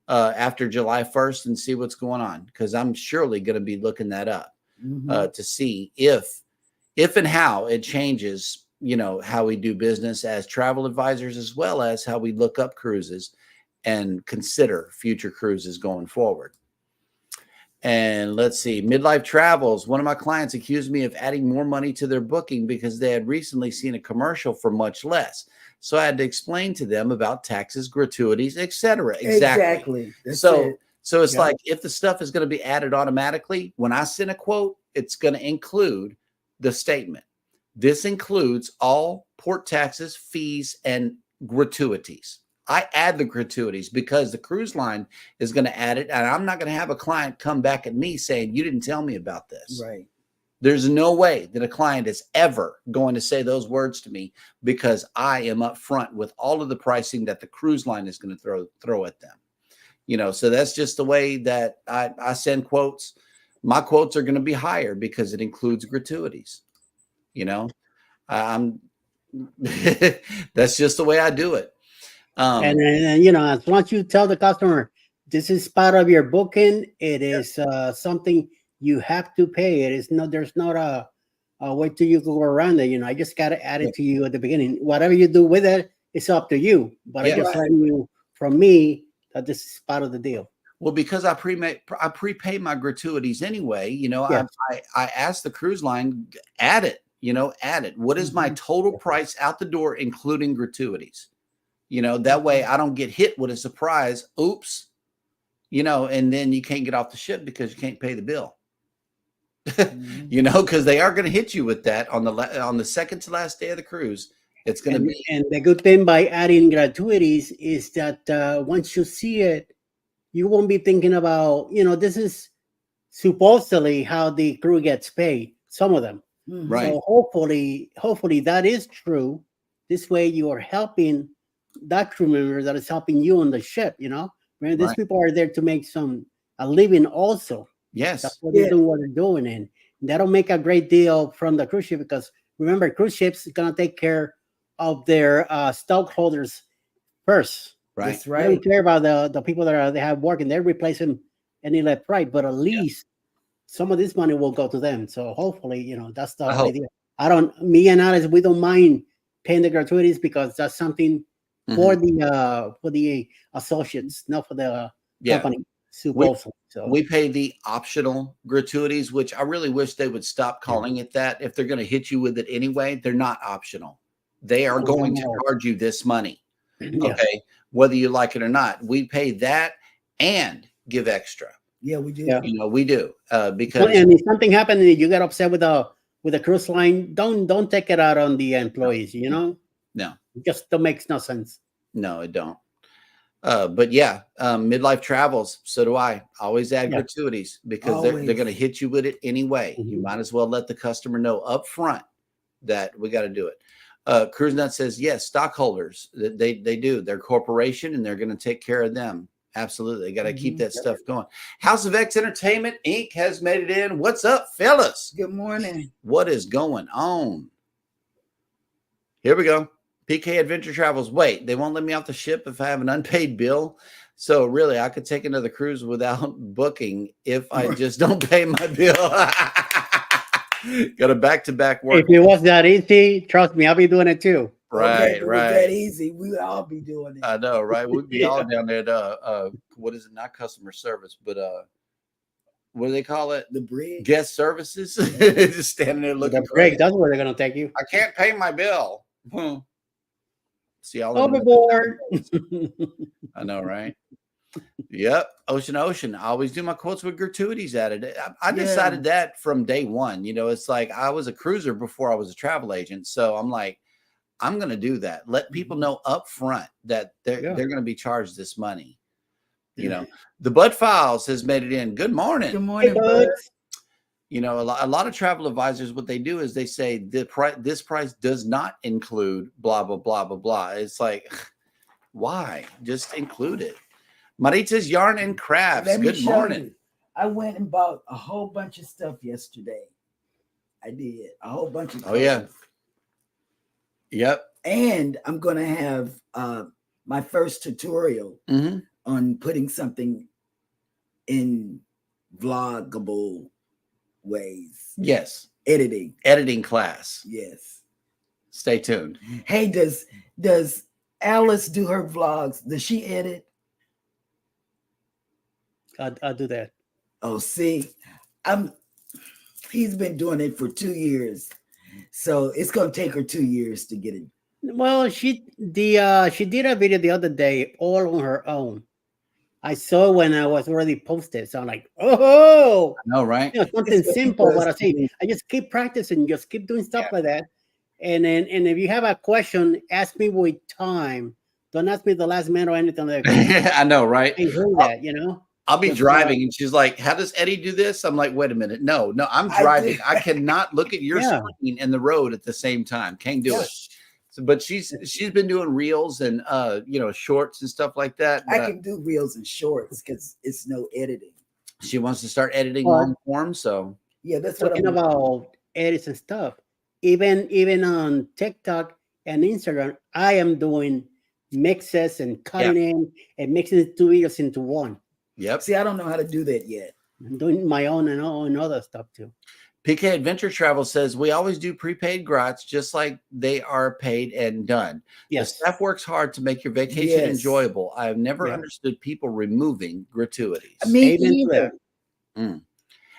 after July 1st and see what's going on, because I'm surely going to be looking that up. To see if and how it changes, how we do business as travel advisors, as well as how we look up cruises and consider future cruises going forward. And let's see, Midlife Travels. One of my clients accused me of adding more money to their booking because they had recently seen a commercial for much less. So I had to explain to them about taxes, gratuities, etc. Exactly. So it's like, if the stuff is going to be added automatically, when I send a quote, it's going to include the statement. This includes all port taxes, fees, and gratuities. I add the gratuities because the cruise line is going to add it. And I'm not going to have a client come back at me saying, you didn't tell me about this. Right. There's no way that a client is ever going to say those words to me, because I am upfront with all of the pricing that the cruise line is going to throw at them. So that's just the way that I send quotes. My quotes are going to be higher because it includes gratuities. That's just the way I do it. And once you tell the customer, this is part of your booking, it is something you have to pay. There's not a way till you go around it. I just got to add it to you at the beginning. Whatever you do with it, it's up to you. But I just letting you from me that this is part of the deal. Well, because I prepay my gratuities anyway. I asked the cruise line, add it. What is my total price out the door, including gratuities? That way I don't get hit with a surprise. Oops. And then you can't get off the ship because you can't pay the bill. Because they are going to hit you with that on the second to last day of the cruise. It's going to be. And the good thing by adding gratuities is that once you see it, you won't be thinking about, this is supposedly how the crew gets paid. Some of them. Right. So hopefully that is true. This way you are helping that crew member that is helping you on the ship, These people are there to make a living also. Yes. That's what they're doing, what they're doing. And that'll make a great deal from the cruise ship, because remember, cruise ships are going to take care of their stockholders first. Right. That's right. They don't care about the people that they have working. They're replacing any left, right. But at least some of this money will go to them. So hopefully, that's the idea. Me and Alice, we don't mind paying the gratuities, because that's something for the associates, not for the company. We pay the optional gratuities, which I really wish they would stop calling it that. If they're going to hit you with it anyway, they're not optional. They are going to charge you this money. Okay. Whether you like it or not, we pay that and give extra. Yeah, we do. Yeah. We do. Because and if something happened and you get upset with the cruise line, don't take it out on the employees, Just makes no sense. No, it don't. But yeah, midlife travels. So do I. Always add gratuities because they're going to hit you with it anyway. You might as well let the customer know up front that we got to do it. Cruise Nut says, yes, stockholders, they do. They're a corporation and they're going to take care of them. Absolutely. They got to keep that stuff going. House of X Entertainment Inc. has made it in. What's up, fellas? Good morning. What is going on? Here we go. PK Adventure Travels. Wait, they won't let me off the ship if I have an unpaid bill. So really, I could take another cruise without booking if I just don't pay my bill. Got a back-to-back work. If it was that easy, trust me, I'll be doing it too. Right, right. That easy, we'd all be doing it. I know, right? We'd be all down there at what is it? Not customer service, but what do they call it? The bridge. Guest services. Just standing there looking. The break. That's where they're gonna take you. I can't pay my bill. See all overboard. I know, right? Yep. Ocean. I always do my quotes with gratuities added. I decided that from day one. You know, it's like I was a cruiser before I was a travel agent. So I'm like, I'm going to do that. Let people know up front that they're going to be charged this money. You know, the Bud Files has made it in. Good morning. Good morning, Bud. You know, a lot of travel advisors, what they do is they say this price does not include blah, blah, blah, blah, blah. It's like, why? Just include it. Marita's Yarn and Crafts. Good morning. I went and bought a whole bunch of stuff yesterday. I did a whole bunch of stuff. Oh, yeah. Yep. And I'm going to have my first tutorial on putting something in vloggable ways. Yes. Editing class. Yes. Stay tuned. Hey, does Alice do her vlogs? Does she edit? I'll do that. Oh, see, he's been doing it for 2 years. So it's going to take her 2 years to get it. Well, she did a video the other day all on her own. I saw when I was already posted. So I'm like, oh, I know, right? You know, something simple, but I say I just keep practicing, just keep doing stuff like that. And then if you have a question, ask me with time. Don't ask me the last minute or anything like that. I know, right? I hear that, you know. I'll be driving and she's like, how does Eddie do this? I'm like, wait a minute. No, I'm driving. I cannot look at your screen and the road at the same time. Can't do it. So, but she's been doing reels and you know, shorts and stuff like that. I can do reels and shorts because it's no editing. She wants to start editing long form. So yeah, that's talking what I'm about edits and stuff. Even on TikTok and Instagram, I am doing mixes and cutting in and mixing the 2 videos into one. Yep. See, I don't know how to do that yet. I'm doing my own and other stuff too. PK Adventure Travel says we always do prepaid grats just like they are paid and done. Yes. The staff works hard to make your vacation enjoyable. I have never understood people removing gratuities. I mean, either.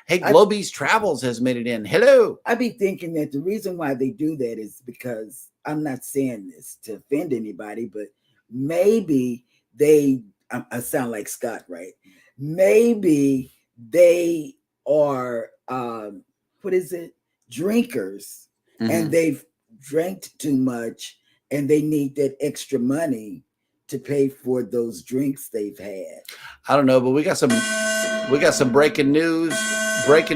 Hey, Globies Travels has made it in. Hello. I be thinking that the reason why they do that is because I'm not saying this to offend anybody, but maybe I sound like Scott, right? Maybe they are drinkers, and they've drank too much, and they need that extra money to pay for those drinks they've had. I don't know, but we got some breaking news right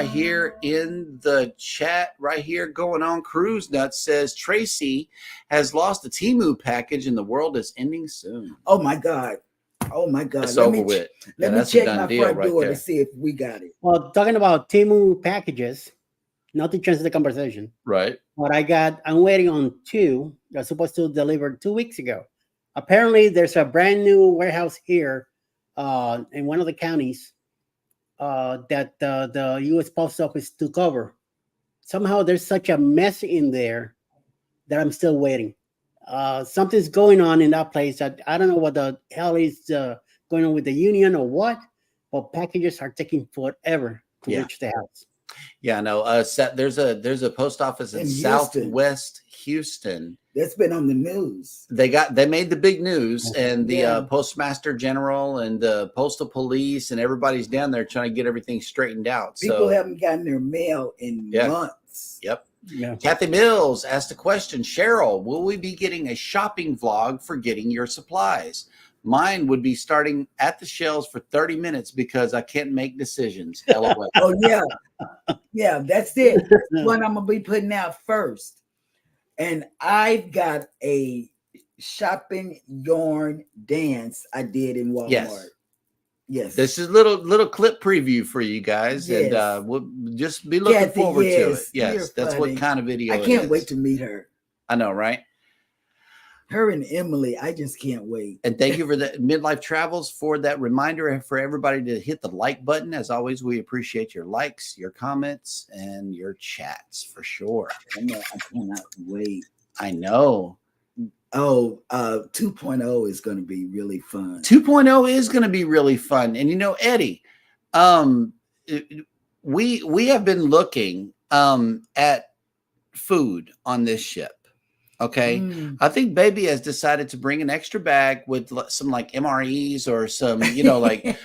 here in the chat right here going on. Cruise Nuts says Tracy has lost a Temu package and the world is ending soon. Oh my God. It's over with. Let me check my front door to see if we got it. Well, talking about Temu packages, not to change the conversation. Right. But I'm waiting on 2 that's supposed to deliver 2 weeks ago. Apparently, there's a brand new warehouse here in one of the counties that the U.S. Post Office took over. Somehow, there's such a mess in there that I'm still waiting. Something's going on in that place. I don't know what the hell is going on with the union or what, but packages are taking forever to reach the house. Yeah, no. There's a post office in Southwest Houston. That's been on the news. They made the big news, and the Postmaster General and the Postal Police and everybody's down there trying to get everything straightened out. People haven't gotten their mail in months. Yep. Yeah. Kathy Mills asked a question. Cheryl, will we be getting a shopping vlog for getting your supplies? Mine would be starting at the shelves for 30 minutes because I can't make decisions. LOL. Oh, yeah. Yeah, that's it. That's what I'm going to be putting out first. And I've got a shopping yarn dance I did in Walmart. Yes. This is little clip preview for you guys. Yes. And we'll just be looking forward to it. Yes, that's funny. what kind of video I it can't is. wait to meet her. I know, right? Her and Emily, I just can't wait. And thank you for the Midlife Travels for that reminder and for everybody to hit the like button. As always, we appreciate your likes, your comments, and your chats for sure. I cannot wait. I know. Oh, 2.0 is going to be really fun. 2.0 is going to be really fun. And you know, Eddie, we have been looking at food on this ship. Okay. I think baby has decided to bring an extra bag with some like MREs or some, you know, like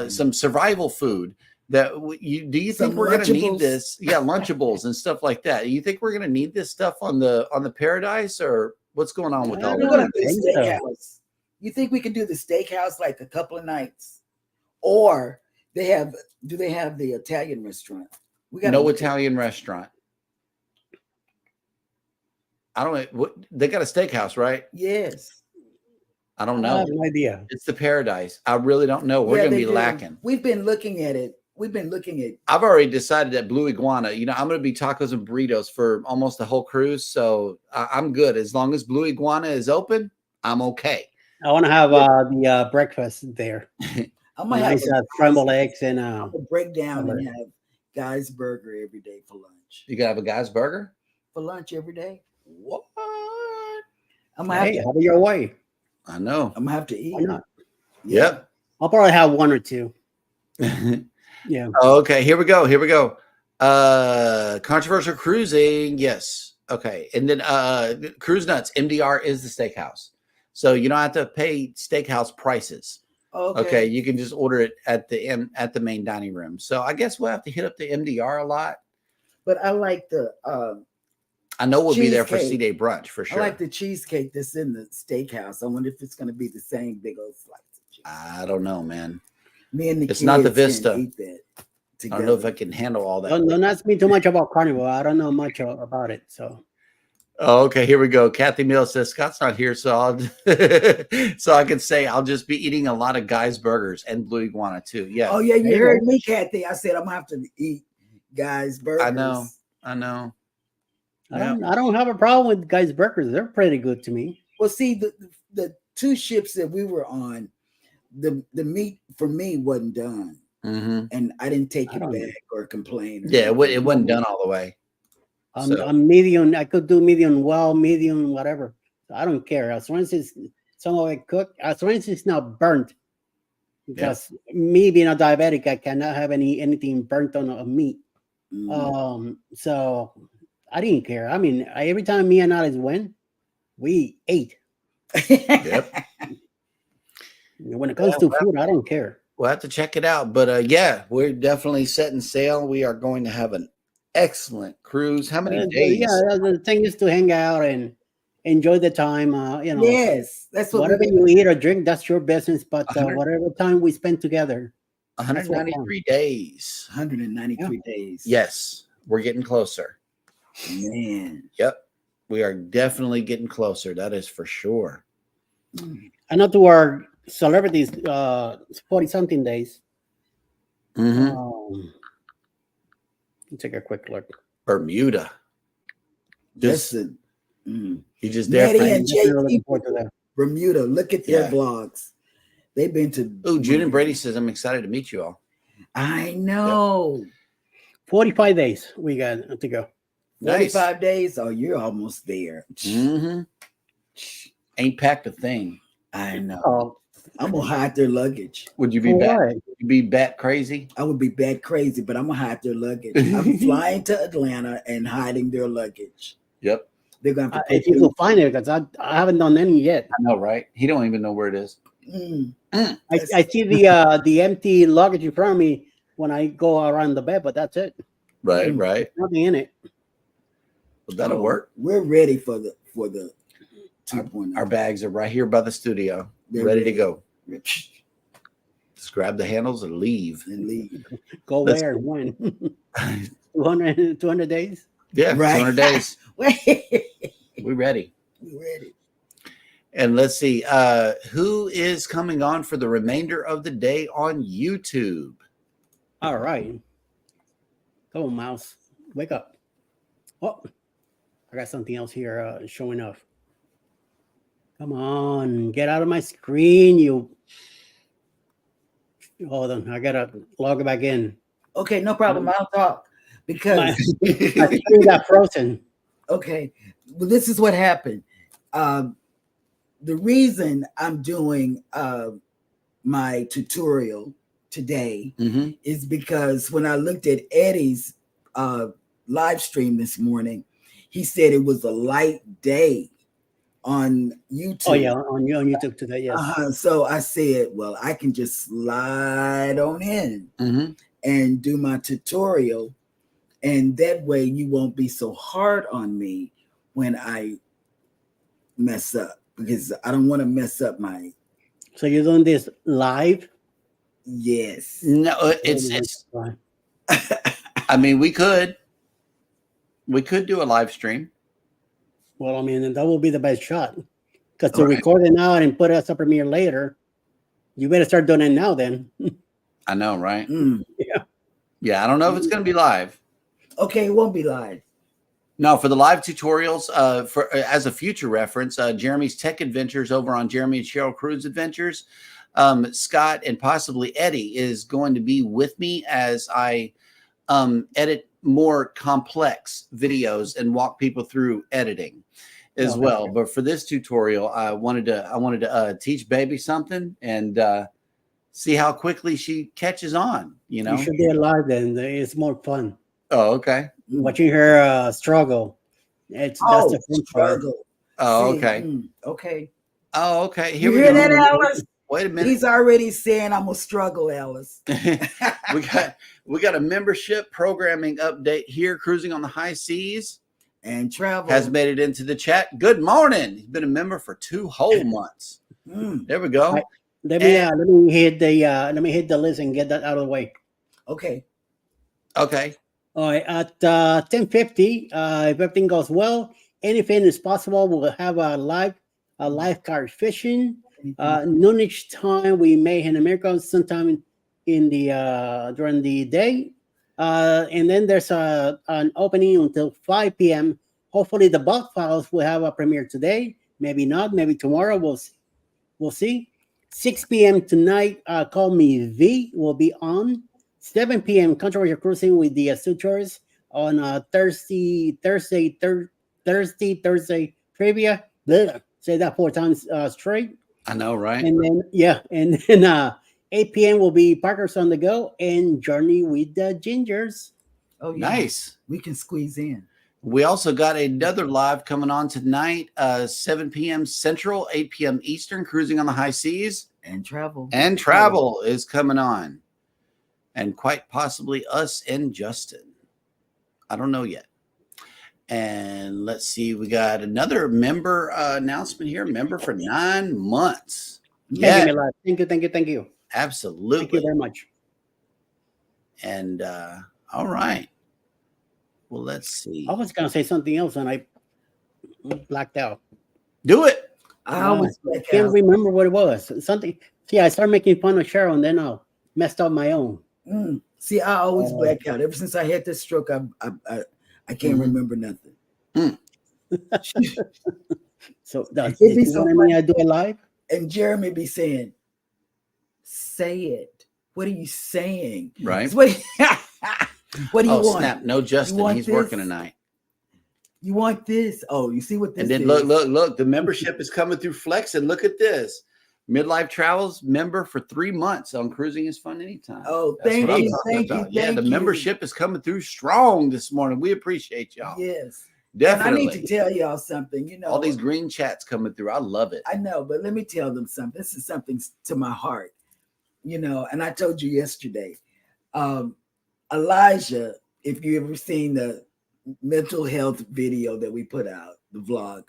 some survival food that do you think we're going to need this? Yeah. Lunchables and stuff like that. You think we're going to need this stuff on the Paradise, or what's going on with all that? You think we can do the steakhouse like a couple of nights, or do they have the Italian restaurant? We got no Italian restaurant. I don't know. What, they got a steakhouse, right? Yes. I don't know. I have no idea. It's the Paradise. I really don't know. We're going to be lacking. We've been looking at it. I've already decided that Blue Iguana, you know, I'm going to be tacos and burritos for almost the whole cruise. So I'm good. As long as Blue Iguana is open, I'm okay. I want to have the breakfast there. I'm going to have scrambled eggs and break down and have Guy's Burger every day for lunch. You got to have a Guy's Burger? For lunch every day. What? I'm gonna have to your way. I know. I'm gonna have to eat. Why not? Yep. I'll probably have one or two. Yeah. Okay. Here we go. Controversial cruising. Yes. Okay. And then Cruise Nuts. MDR is the steakhouse, so you don't have to pay steakhouse prices. Okay. You can just order it at the main dining room. So I guess we'll have to hit up the MDR a lot. But I like the. I know we'll be there for C-Day brunch for sure. I like the cheesecake that's in the steakhouse. I wonder if it's going to be the same big old slice of cheese. I don't know, man. Me and the kids not the Vista. Eat that I don't know if I can handle all that. Don't ask me too much about Carnival. I don't know much about it. So. Oh, okay, here we go. Kathy Mills says Scott's not here, so so I can say I'll just be eating a lot of Guy's Burgers and Blue Iguana too. Yeah. Oh yeah, you heard me, Kathy. I said I'm gonna have to eat Guy's Burgers. I know. I don't have a problem with Guy's Burgers. They're pretty good to me. Well, see, the two ships that we were on, the meat for me wasn't done, and I didn't take it back or complain. Yeah, it wasn't done all the way. I'm medium. I could do medium well, medium whatever. I don't care as long as it's some of it cooked. As long as it's not burnt. Because me being a diabetic, I cannot have anything burnt on meat. So. I didn't care. I mean, every time me and Alice went, we ate. Yep. When it comes to food, I don't care. We'll have to check it out. But we're definitely setting sail. We are going to have an excellent cruise. How many days? Yeah, the thing is to hang out and enjoy the time. You know, yes, that's whatever you eat or drink, that's your business. But whatever time we spend together, 193 days. 193 days. Yes, we're getting closer. Man. Yep. We are definitely getting closer. That is for sure. I know to our celebrities, 40-something days. Let's take a quick look. Bermuda. You just Maddie and JT, Bermuda. Look at their vlogs. They've been to. Oh, June and Brady says, I'm excited to meet you all. I know. Yep. 45 days we got to go. 45 days? Oh, you're almost there. Ain't packed a thing. I know. I'm gonna hide their luggage. Would you be bat crazy? I would be bat crazy, but I'm gonna hide their luggage. I'm flying to Atlanta and hiding their luggage. Yep. They're gonna have to if you can find it, because I haven't done any yet. I know, right? He don't even know where it is. I see the empty luggage in front of me when I go around the bed, but that's it. Right. Nothing in it. Well, that'll work. We're ready for the 2.0. Our bags are right here by the studio. They're ready to go. Just grab the handles and leave. Go where? When? 200 days? Yeah, right. 200 days. We're ready. We're ready. And let's see, who is coming on for the remainder of the day on YouTube? All right. Come on, mouse. Wake up. Oh, I got something else here showing up. Come on, get out of my screen, you. Hold on, I gotta log back in. Okay, no problem. I'll talk because my screen got frozen. Okay, well, this is what happened. The reason I'm doing my tutorial today is because when I looked at Eddie's live stream this morning, he said it was a light day on YouTube. Oh yeah, on YouTube today, yes. So I said, well, I can just slide on in and do my tutorial, and that way you won't be so hard on me when I mess up, because I don't want to mess up my. So you're doing this live? Yes. No, it's I mean, we could do a live stream. Well, I mean, that will be the best shot, because to record it now and put it as a premiere later, you better start doing it now then. I know, right? Yeah. I don't know if it's going to be live. Okay, it won't be live. No, for the live tutorials, for as a future reference, Jeremy's Tech Adventures over on Jeremy Sheryl Cruise Adventures. Scott and possibly Eddie is going to be with me as I edit more complex videos and walk people through editing as well. But for this tutorial, I wanted to teach baby something and see how quickly she catches on. You know, you should do it live then. It's more fun. Oh, okay. Watching her struggle. That's the fun struggle. Oh, okay. Okay. Oh, okay. Here you hear that, Alice? Wait a minute. He's already saying I'm gonna struggle, Alice. we got a membership programming update here. Cruising on the High Seas and Travel has made it into the chat. Good morning. He's been a member for 2 whole months. There we go. Right. Let me hit the list and get that out of the way. Okay. Okay. All right. At 10:50, if everything goes well, anything is possible. We'll have a lifeguard fishing. Noonage time, we may in America sometime in the during the day, and then there's an opening until 5 p.m. Hopefully, the bulk files will have a premiere today. Maybe not. Maybe tomorrow. We'll see. 6 p.m. tonight. Call Me V will be on. 7 p.m. Controversial Cruising with the Sutures on Thursday trivia. Blah. Say that 4 times straight. I know, right? And then 8 p.m. will be Parkers on the Go and Journey with the Gingers. Oh, yeah. Nice. We can squeeze in. We also got another live coming on tonight, 7 p.m. Central, 8 p.m. Eastern, Cruising on the High Seas. And Travel. And Travel is coming on. And quite possibly us and Justin. I don't know yet. And let's see, we got another member announcement here. Member for 9 months. Yeah. Thank you. Absolutely. Thank you very much. And all right. Well, let's see. I was going to say something else and I blacked out. Do it. I always can't remember what it was. Something. See, I started making fun of Cheryl and then I messed up my own. See, I always black out. Ever since I had this stroke, I can't remember nothing. So that's when I do it live. And Jeremy be saying, "Say it. What are you saying?" Right. What do you want? Snap. No, Justin. He's working tonight. You want this? Oh, you see what this is? And then look. The membership is coming through Flex, and look at this. Midlife Travels member for 3 months on Cruising is Fun Anytime. Oh, thank you. Yeah, the membership is coming through strong this morning. We appreciate y'all. Yes. Definitely. And I need to tell y'all something. You know, all these green chats coming through. I love it. I know, but let me tell them something. This is something to my heart. You know, and I told you yesterday, Elijah, if you ever seen the mental health video that we put out, the vlog.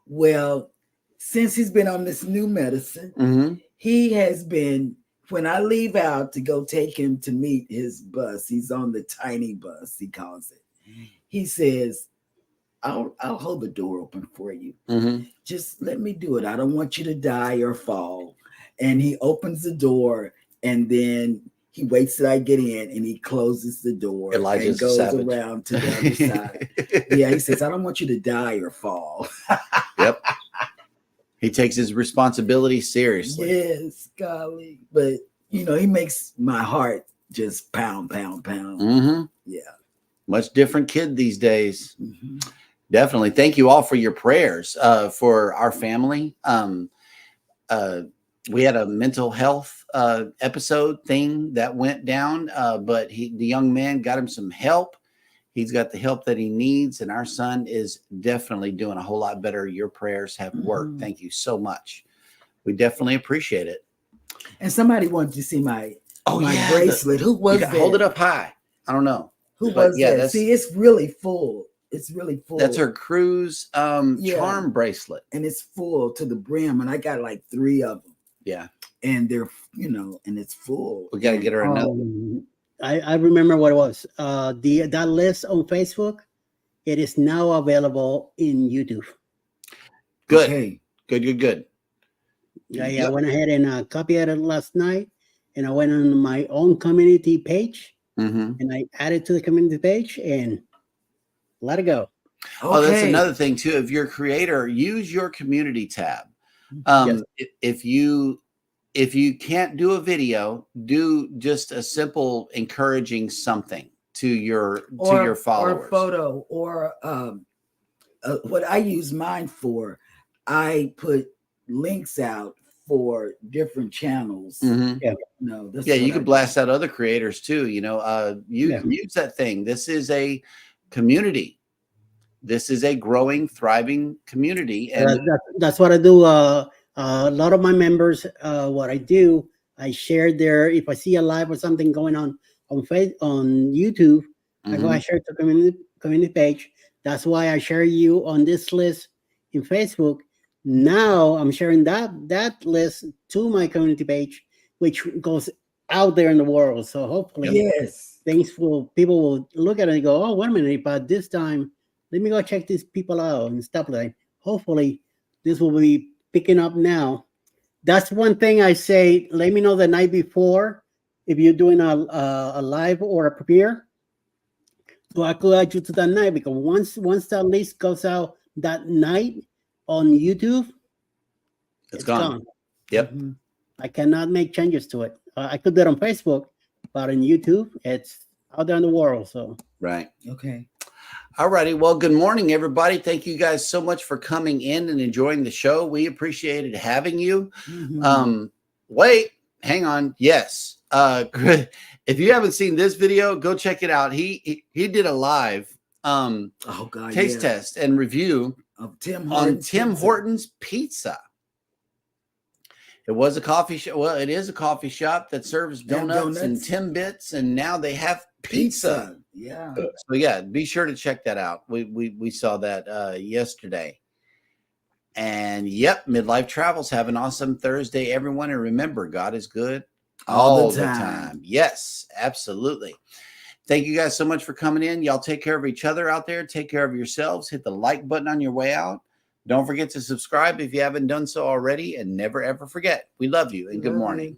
Well, since he's been on this new medicine, he has been, when I leave out to go take him to meet his bus, he's on the tiny bus, he calls it. He says, I'll hold the door open for you. Just let me do it. I don't want you to die or fall. And he opens the door, and then he waits till I get in, and he closes the door Elijah's and goes savage. around to the other side. Yeah, he says, I don't want you to die or fall. Yep. He takes his responsibility seriously. Yes, golly. But, he makes my heart just pound, pound, pound. Yeah. Much different kid these days. Definitely. Thank you all for your prayers for our family. We had a mental health episode thing that went down, but the young man got him some help. He's got the help that he needs, and our son is definitely doing a whole lot better. Your prayers have worked. Thank you so much. We definitely appreciate it. And somebody wanted to see my bracelet. Who was that? Hold it up high. I don't know. Who was that? See, it's really full. It's really full. That's her cruise charm bracelet. And it's full to the brim. And I got like 3 of them. Yeah. And they're, and it's full. We got to get her another. I remember what it was. That list on Facebook, it is now available in YouTube. Good. Okay. Good. I went ahead and copied it last night, and I went on my own community page, and I added to the community page and let it go. Okay. Oh, that's another thing too. If you're a creator, use your community tab. Yes. If you can't do a video, do just a simple encouraging something to your followers, or photo, or what I use mine for. I put links out for different channels. Yeah. You can blast out other creators too. Use that thing. This is a community. This is a growing, thriving community, and that's what I do. A lot of my members, what I do, I share there. If I see a live or something going on YouTube, I go and share it to the community page. That's why I share you on this list in Facebook. Now I'm sharing that list to my community page, which goes out there in the world. So hopefully, people will look at it and go, "Oh, wait a minute! But this time, let me go check these people out and stuff like that." Hopefully, this will be picking up now. That's one thing I say. Let me know the night before if you're doing a live or a premiere, so I could add you to that night, because once that list goes out that night on YouTube, it's gone. Yep. I cannot make changes to it. I could do it on Facebook, but on YouTube, it's out there in the world. So right. Okay. All righty. Well, good morning, everybody. Thank you guys so much for coming in and enjoying the show. We appreciated having you. Wait, hang on. Yes. If you haven't seen this video, go check it out. He did a live taste test and review of Tim Hortons pizza. It was a coffee shop. Well, it is a coffee shop that serves donuts and Timbits, and now they have pizza. Yeah. So be sure to check that out. We saw that yesterday. And Midlife Travels. Have an awesome Thursday, everyone. And remember, God is good all the time. Yes, absolutely. Thank you guys so much for coming in. Y'all take care of each other out there. Take care of yourselves. Hit the like button on your way out. Don't forget to subscribe if you haven't done so already. And never, ever forget, we love you and good morning.